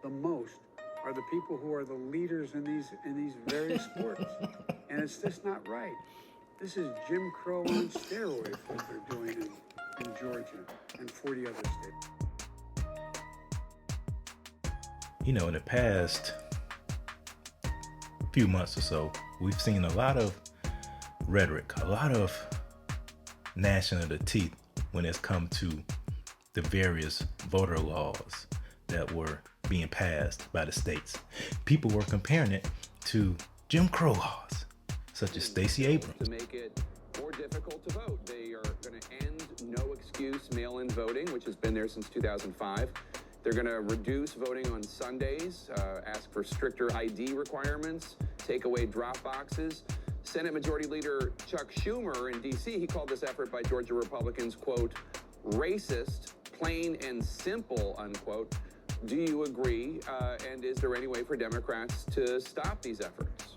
the most are the people who are the leaders in these various sports. And it's just not right. This is Jim Crow on steroids, what they're doing in Georgia and 40 other states. You know, in the past few months or so, we've seen a lot of rhetoric, a lot of gnashing of the teeth when it's come to the various voter laws that were being passed by the states. People were comparing it to Jim Crow laws, such as Stacey Abrams. To make it more difficult to vote, they are going to end no excuse mail-in voting, which has been there since 2005. They're going to reduce voting on Sundays, ask for stricter ID requirements, take away drop boxes. Senate Majority Leader Chuck Schumer in D.C., he called this effort by Georgia Republicans, quote, racist, plain and simple, unquote. Do you agree? And is there any way for Democrats to stop these efforts?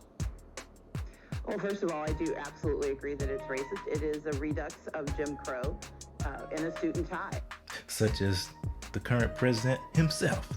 Well, first of all, I do absolutely agree that it's racist. It is a redux of Jim Crow in a suit and tie. Such as the current president himself.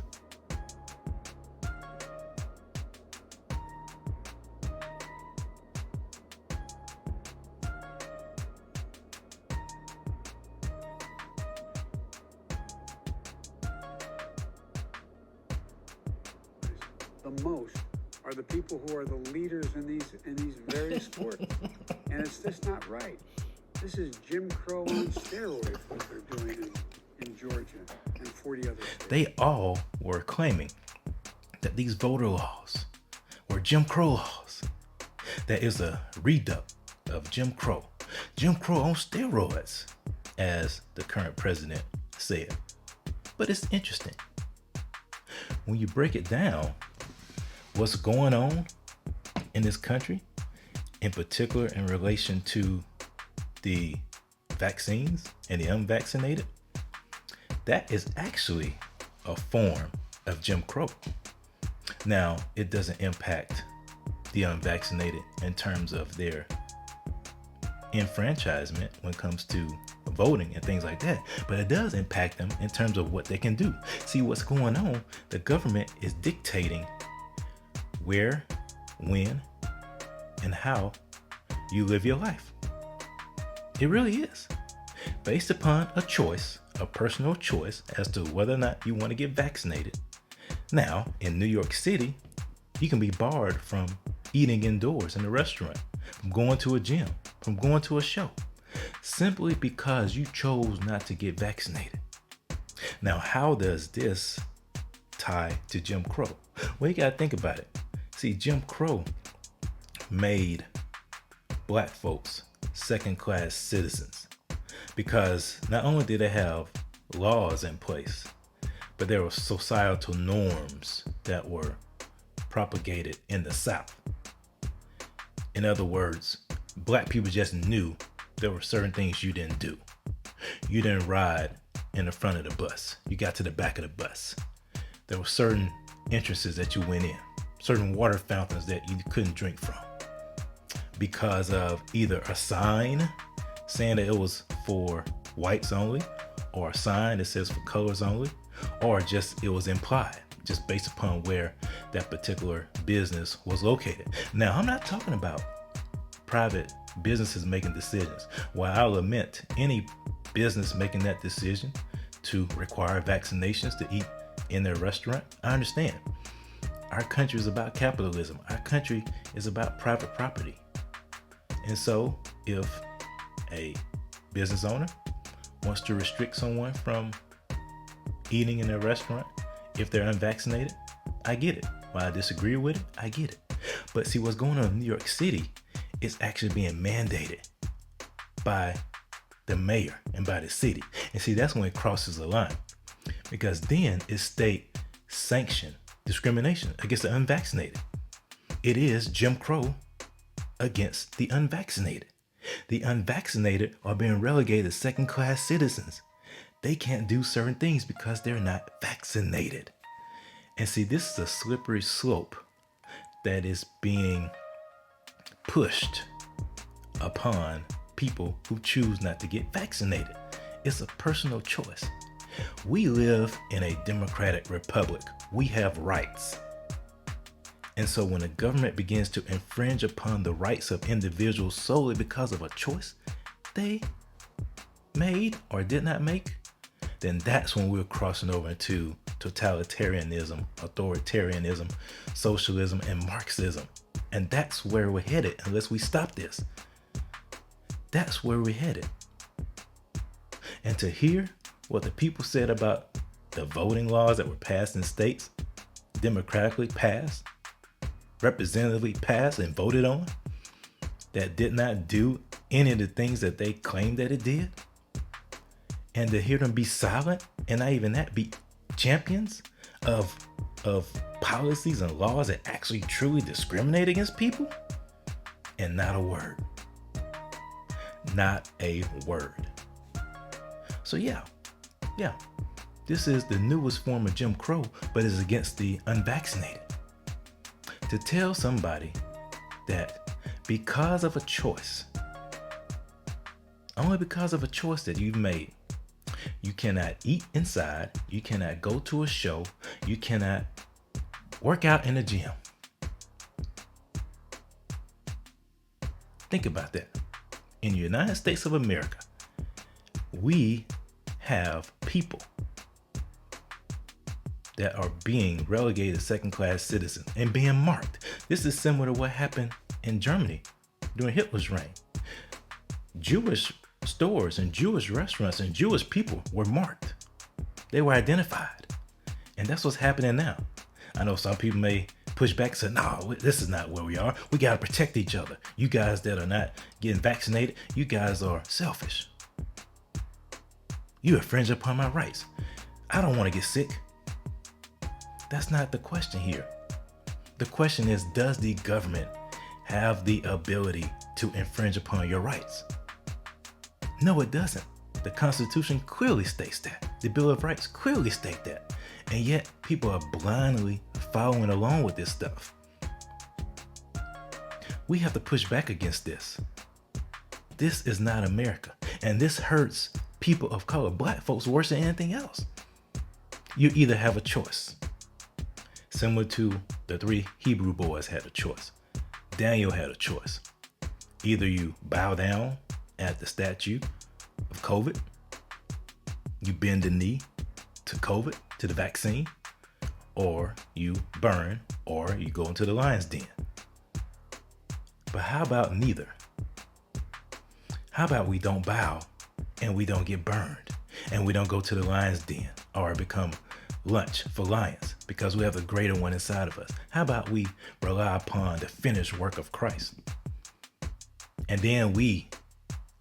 The most are the people who are the leaders in these various sports. And it's just not right. This is Jim Crow on steroids, what they're doing in Georgia and 40 other states. They all were claiming that these voter laws were Jim Crow laws. That is a redux of Jim Crow. Jim Crow on steroids, as the current president said. But it's interesting. When you break it down, what's going on in this country, in particular in relation to the vaccines and the unvaccinated, that is actually a form of Jim Crow. Now, it doesn't impact the unvaccinated in terms of their enfranchisement when it comes to voting and things like that, but it does impact them in terms of what they can do. See, what's going on, the government is dictating where, when, and how you live your life. It really is. Based upon a choice, a personal choice as to whether or not you want to get vaccinated. Now, in New York City, you can be barred from eating indoors in a restaurant, from going to a gym, from going to a show, simply because you chose not to get vaccinated. Now, how does this tie to Jim Crow? Well, you got to think about it. See, Jim Crow made black folks second-class citizens because not only did they have laws in place, but there were societal norms that were propagated in the South. In other words, black people just knew there were certain things you didn't do. You didn't ride in the front of the bus. You got to the back of the bus. There were certain entrances that you went in, certain water fountains that you couldn't drink from because of either a sign saying that it was for whites only, or a sign that says for colors only, or just it was implied just based upon where that particular business was located. Now, I'm not talking about private businesses making decisions. While I'll lament any business making that decision to require vaccinations to eat in their restaurant, I understand. Our country is about capitalism. Our country is about private property. And so if a business owner wants to restrict someone from eating in their restaurant if they're unvaccinated, I get it. While I disagree with it, I get it. But see, what's going on in New York City is actually being mandated by the mayor and by the city. And see, that's when it crosses the line, because then it's state sanctioned discrimination against the unvaccinated. It is Jim Crow against the unvaccinated. The unvaccinated are being relegated as second-class citizens. They can't do certain things because they're not vaccinated. And see, this is a slippery slope that is being pushed upon people who choose not to get vaccinated. It's a personal choice. We live in a democratic republic. We have rights. And so when the government begins to infringe upon the rights of individuals solely because of a choice they made or did not make, then that's when we're crossing over into totalitarianism, authoritarianism, socialism, and Marxism. And that's where we're headed unless we stop this. That's where we're headed. And to hear what the people said about the voting laws that were passed in states, democratically passed, representatively passed and voted on, that did not do any of the things that they claimed that it did, and to hear them be silent and not even that, be champions of policies and laws that actually truly discriminate against people, and not a word. Not a word. So yeah, this is the newest form of Jim Crow, but it's against the unvaccinated. To tell somebody that because of a choice, only because of a choice that you've made, you cannot eat inside, you cannot go to a show, you cannot work out in a gym. Think about that. In the United States of America, we have people that are being relegated second-class citizens and being marked. This is similar to what happened in Germany during Hitler's reign. Jewish stores and Jewish restaurants and Jewish people were marked. They were identified. And that's what's happening now. I know some people may push back and say, no, this is not where we are. We got to protect each other. You guys that are not getting vaccinated, you guys are selfish. You infringe upon my rights. I don't want to get sick. That's not the question here. The question is, does the government have the ability to infringe upon your rights? No, it doesn't. The Constitution clearly states that. The Bill of Rights clearly state that. And yet people are blindly following along with this stuff. We have to push back against this. This is not America. And this hurts people of color, black folks, worse than anything else. You either have a choice. Similar to the 3 Hebrew boys had a choice. Daniel had a choice. Either you bow down at the statue of COVID, you bend the knee to COVID, to the vaccine, or you burn, or you go into the lion's den. But how about neither? How about we don't bow and we don't get burned and we don't go to the lion's den or become lunch for lions because we have the greater one inside of us? How about we rely upon the finished work of Christ? And then we,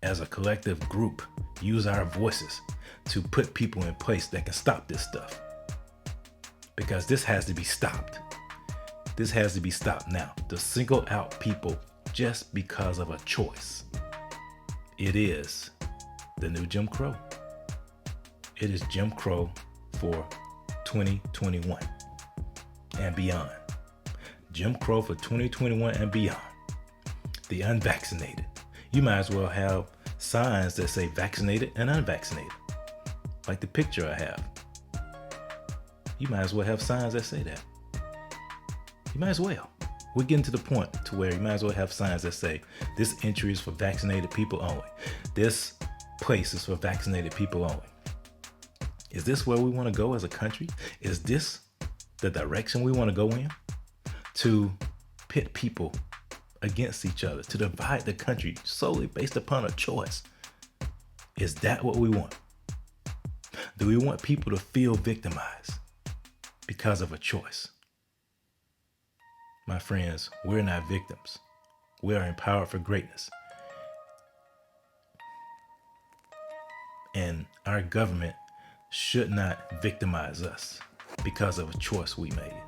as a collective group, use our voices to put people in place that can stop this stuff. Because this has to be stopped. This has to be stopped now. To single out people just because of a choice. It is the new Jim Crow. It is Jim Crow for 2021 and beyond. Jim Crow for 2021 and beyond. The unvaccinated. You might as well have signs that say vaccinated and unvaccinated. Like the picture I have. You might as well have signs that say that. You might as well. We're getting to the point to where you might as well have signs that say this entry is for vaccinated people only. This place is for vaccinated people only. Is this where we want to go as a country? Is this the direction we want to go in? To pit people against each other, to divide the country solely based upon a choice. Is that what we want? Do we want people to feel victimized because of a choice? My friends, we're not victims. We are empowered for greatness. And our government should not victimize us because of a choice we made.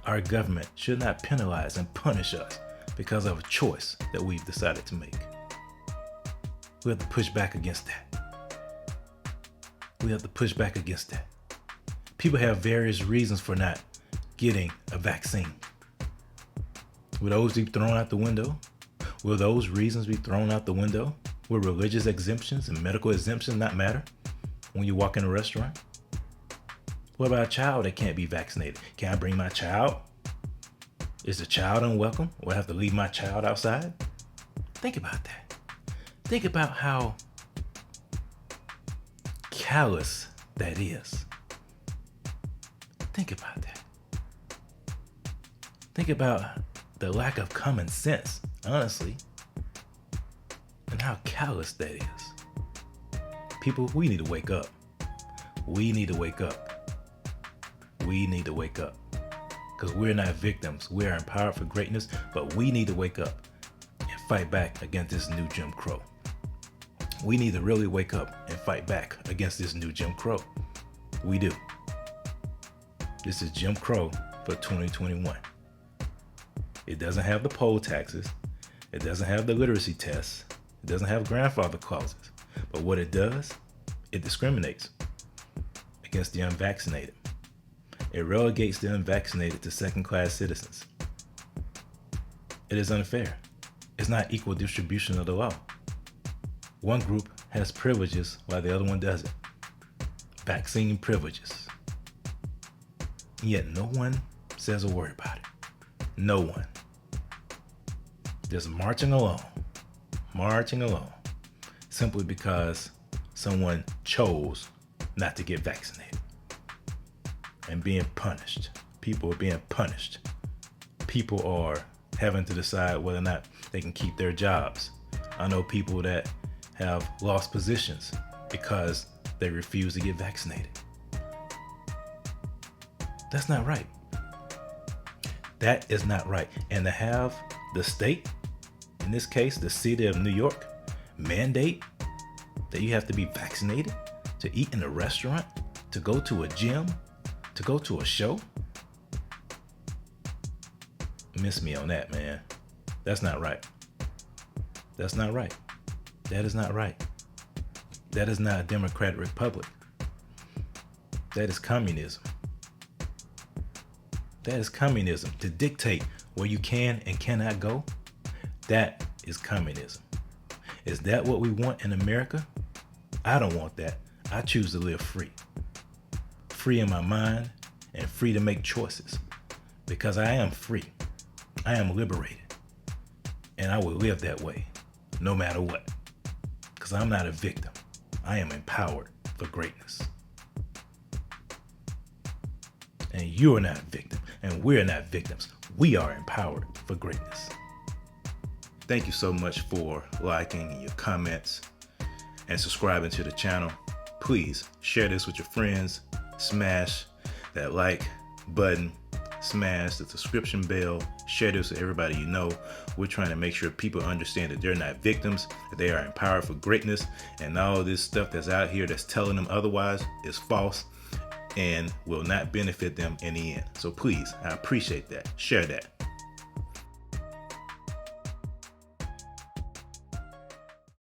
Our government should not penalize and punish us because of a choice that we've decided to make. We have to push back against that. We have to push back against that. People have various reasons for not getting a vaccine. Will those be thrown out the window? Will those reasons be thrown out the window? Will religious exemptions and medical exemptions not matter when you walk in a restaurant? What about a child that can't be vaccinated? Can I bring my child? Is the child unwelcome? Or I have to leave my child outside? Think about that. Think about how callous that is. Think about that. Think about the lack of common sense, honestly, and how callous that is. People, we need to wake up. We need to wake up. We need to wake up. Because we're not victims. We're empowered for greatness, but we need to wake up and fight back against this new Jim Crow. We need to really wake up and fight back against this new Jim Crow. We do. This is Jim Crow for 2021. It doesn't have the poll taxes. It doesn't have the literacy tests. It doesn't have grandfather clauses. But what it does, it discriminates against the unvaccinated. It relegates the unvaccinated to second-class citizens. It is unfair. It's not equal distribution of the law. One group has privileges while the other one doesn't. Vaccine privileges. And yet no one says a word about it. No one. Just marching along, simply because someone chose not to get vaccinated and being punished. People are being punished. People are having to decide whether or not they can keep their jobs. I know people that have lost positions because they refuse to get vaccinated. That's not right. That is not right. And to have the state, in this case, the city of New York, mandate that you have to be vaccinated to eat in a restaurant, to go to a gym, to go to a show. Miss me on that, man. That's not right. That's not right. That is not right. That is not a democratic republic. That is communism. That is communism. To dictate where you can and cannot go, that is communism. Is that what we want in America? I don't want that. I choose to live free. Free in my mind and free to make choices. Because I am free. I am liberated. And I will live that way, no matter what. Because I'm not a victim. I am empowered for greatness. And you're not a victim. And we're not victims. We are empowered for greatness. Thank you so much for liking your comments and subscribing to the channel. Please share this with your friends. Smash that like button. Smash the subscription bell. Share this with everybody you know. We're trying to make sure people understand that they're not victims, that they are empowered for greatness, and all this stuff that's out here that's telling them otherwise is false and will not benefit them in the end. So please, I appreciate that. Share that.